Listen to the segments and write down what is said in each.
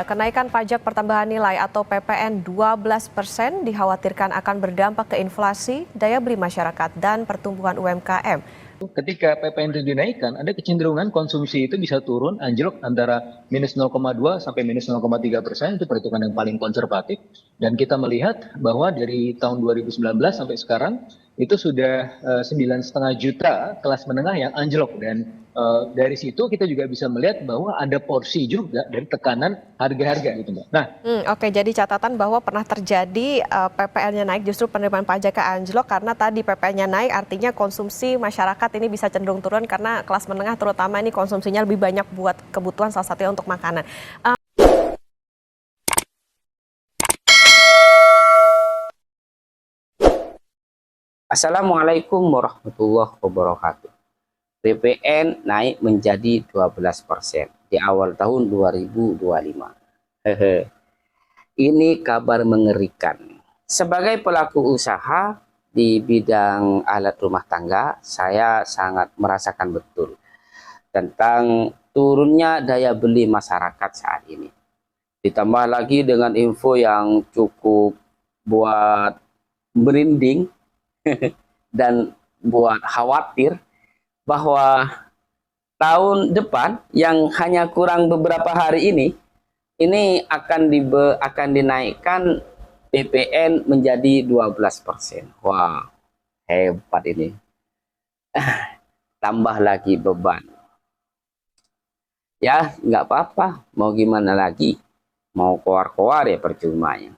Kenaikan pajak pertambahan nilai atau PPN 12% dikhawatirkan akan berdampak ke inflasi, daya beli masyarakat, dan pertumbuhan UMKM. Ketika PPN itu dinaikkan, ada kecenderungan konsumsi itu bisa turun anjlok antara minus 0,2 sampai minus 0,3%, itu perhitungan yang paling konservatif. Dan kita melihat bahwa dari tahun 2019 sampai sekarang itu sudah 9,5 juta kelas menengah yang anjlok, dan dari situ kita juga bisa melihat bahwa ada porsi juga dari tekanan harga-harga gitu, Mbak. Nah, Oke, jadi catatan bahwa pernah terjadi PPN-nya naik, justru penerimaan pajaknya anjlok karena tadi PPN-nya naik, artinya konsumsi masyarakat ini bisa cenderung turun karena kelas menengah terutama ini konsumsinya lebih banyak buat kebutuhan, salah satunya untuk makanan. Assalamualaikum warahmatullahi wabarakatuh. PPN naik menjadi 12% di awal tahun 2025. Hehe. Ini kabar mengerikan. Sebagai pelaku usaha di bidang alat rumah tangga, saya sangat merasakan betul tentang turunnya daya beli masyarakat saat ini. Ditambah lagi dengan info yang cukup buat merinding dan buat khawatir bahwa tahun depan yang hanya kurang beberapa hari ini akan dinaikkan PPN menjadi 12%. Wah, hebat ini. Tambah lagi beban. Ya, nggak apa-apa. Mau gimana lagi? Mau keluar-keluar ya percuma ya.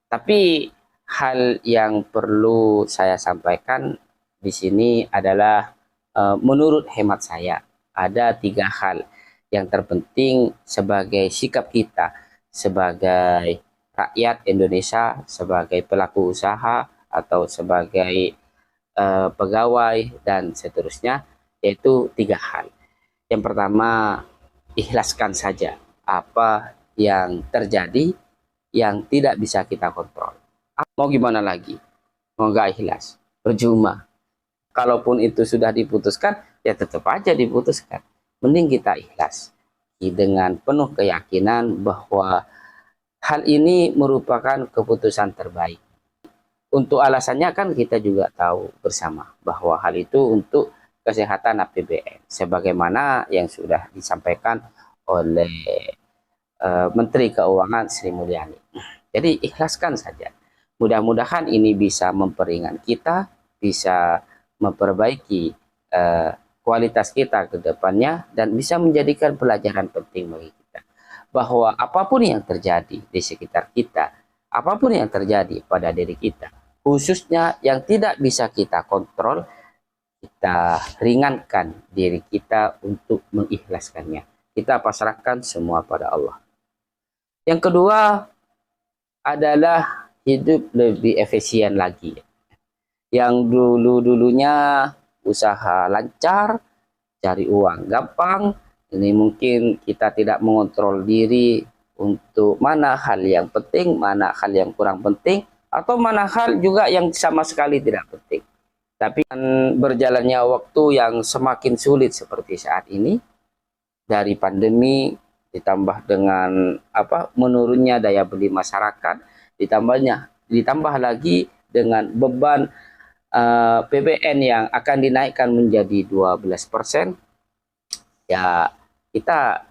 Tapi hal yang perlu saya sampaikan di sini adalah menurut hemat saya ada 3 hal yang terpenting sebagai sikap kita sebagai rakyat Indonesia, sebagai pelaku usaha atau sebagai pegawai dan seterusnya, yaitu 3 hal. Yang pertama, ikhlaskan saja apa yang terjadi yang tidak bisa kita kontrol. Mau gimana lagi? Mau nggak ikhlas? Percuma. Kalaupun itu sudah diputuskan, ya tetap aja diputuskan. Mending kita ikhlas dengan penuh keyakinan bahwa hal ini merupakan keputusan terbaik. Untuk alasannya kan kita juga tahu bersama bahwa hal itu untuk kesehatan APBN, sebagaimana yang sudah disampaikan oleh Menteri Keuangan Sri Mulyani. Jadi ikhlaskan saja. Mudah-mudahan ini bisa memperingan kita, bisa memperbaiki kualitas kita ke depannya, dan bisa menjadikan pelajaran penting bagi kita. Bahwa apapun yang terjadi di sekitar kita, apapun yang terjadi pada diri kita, khususnya yang tidak bisa kita kontrol, kita ringankan diri kita untuk mengikhlaskannya. Kita pasrahkan semua pada Allah. Yang kedua adalah hidup lebih efisien lagi. Yang dulu-dulunya usaha lancar, cari uang gampang, ini mungkin kita tidak mengontrol diri untuk mana hal yang penting, mana hal yang kurang penting, atau mana hal juga yang sama sekali tidak penting. Tapi dengan berjalannya waktu yang semakin sulit seperti saat ini, dari pandemi ditambah dengan menurunnya daya beli masyarakat, ditambah lagi dengan beban PPN yang akan dinaikkan menjadi 12%, ya kita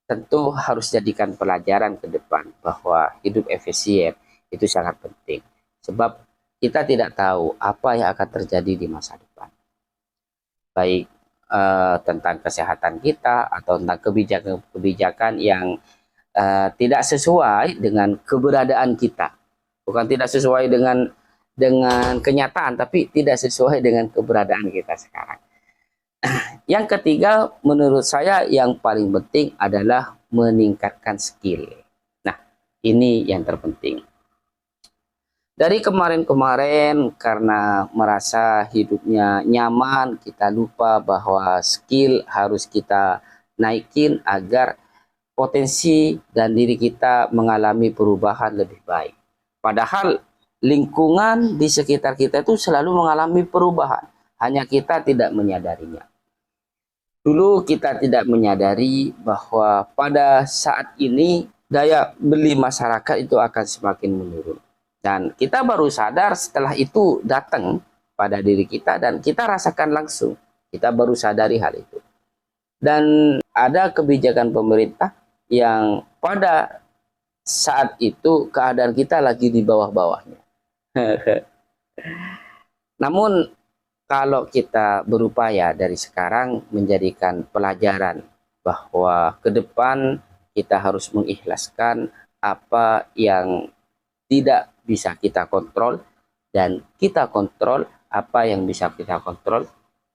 tentu harus jadikan pelajaran ke depan bahwa hidup efisien itu sangat penting. Sebab kita tidak tahu apa yang akan terjadi di masa depan. Baik tentang kesehatan kita atau tentang kebijakan-kebijakan yang tidak sesuai dengan keberadaan kita. Bukan tidak sesuai dengan kenyataan, tapi tidak sesuai dengan keberadaan kita sekarang. Yang ketiga, menurut saya yang paling penting adalah meningkatkan skill. Nah, ini yang terpenting. Dari kemarin-kemarin karena merasa hidupnya nyaman, kita lupa bahwa skill harus kita naikin agar potensi dan diri kita mengalami perubahan lebih baik. Padahal lingkungan di sekitar kita itu selalu mengalami perubahan, hanya kita tidak menyadarinya. Dulu kita tidak menyadari bahwa pada saat ini daya beli masyarakat itu akan semakin menurun. Dan kita baru sadar setelah itu datang pada diri kita dan kita rasakan langsung. Kita baru sadari hal itu. Dan ada kebijakan pemerintah yang pada saat itu keadaan kita lagi di bawah-bawahnya. Namun kalau kita berupaya dari sekarang menjadikan pelajaran bahwa ke depan kita harus mengikhlaskan apa yang tidak bisa kita kontrol dan kita kontrol apa yang bisa kita kontrol,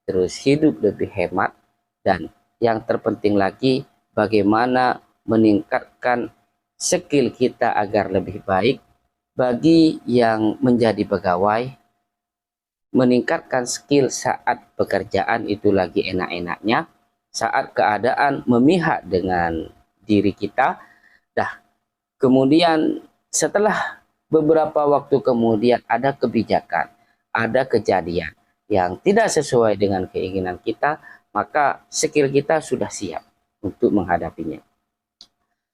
terus hidup lebih hemat, dan yang terpenting lagi bagaimana meningkatkan skill kita agar lebih baik. Bagi yang menjadi pegawai, meningkatkan skill saat pekerjaan itu lagi enak-enaknya, saat keadaan memihak dengan diri kita. Kemudian setelah beberapa waktu kemudian ada kebijakan, ada kejadian yang tidak sesuai dengan keinginan kita, maka skill kita sudah siap untuk menghadapinya.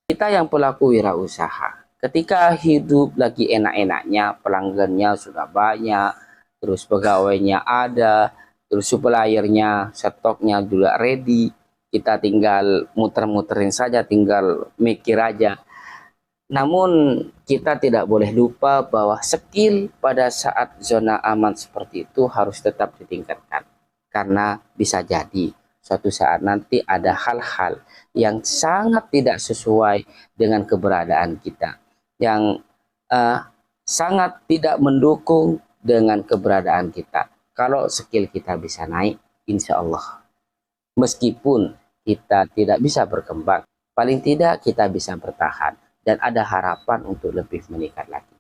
Kita yang pelaku wirausaha, ketika hidup lagi enak-enaknya, pelanggannya sudah banyak, terus pegawainya ada, terus suppliernya, stoknya juga ready, kita tinggal muter-muterin saja, tinggal mikir aja. Namun kita tidak boleh lupa bahwa skill pada saat zona aman seperti itu harus tetap ditingkatkan. Karena bisa jadi suatu saat nanti ada hal-hal yang sangat tidak sesuai dengan keberadaan kita, yang sangat tidak mendukung dengan keberadaan kita. Kalau skill kita bisa naik, insya Allah, meskipun kita tidak bisa berkembang, paling tidak kita bisa bertahan dan ada harapan untuk lebih meningkat lagi.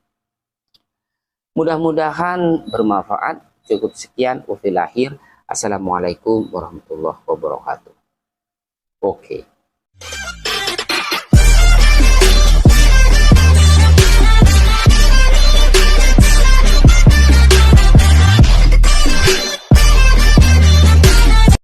Mudah-mudahan bermanfaat. Cukup sekian. Wabillahi. Assalamualaikum warahmatullahi wabarakatuh. Oke.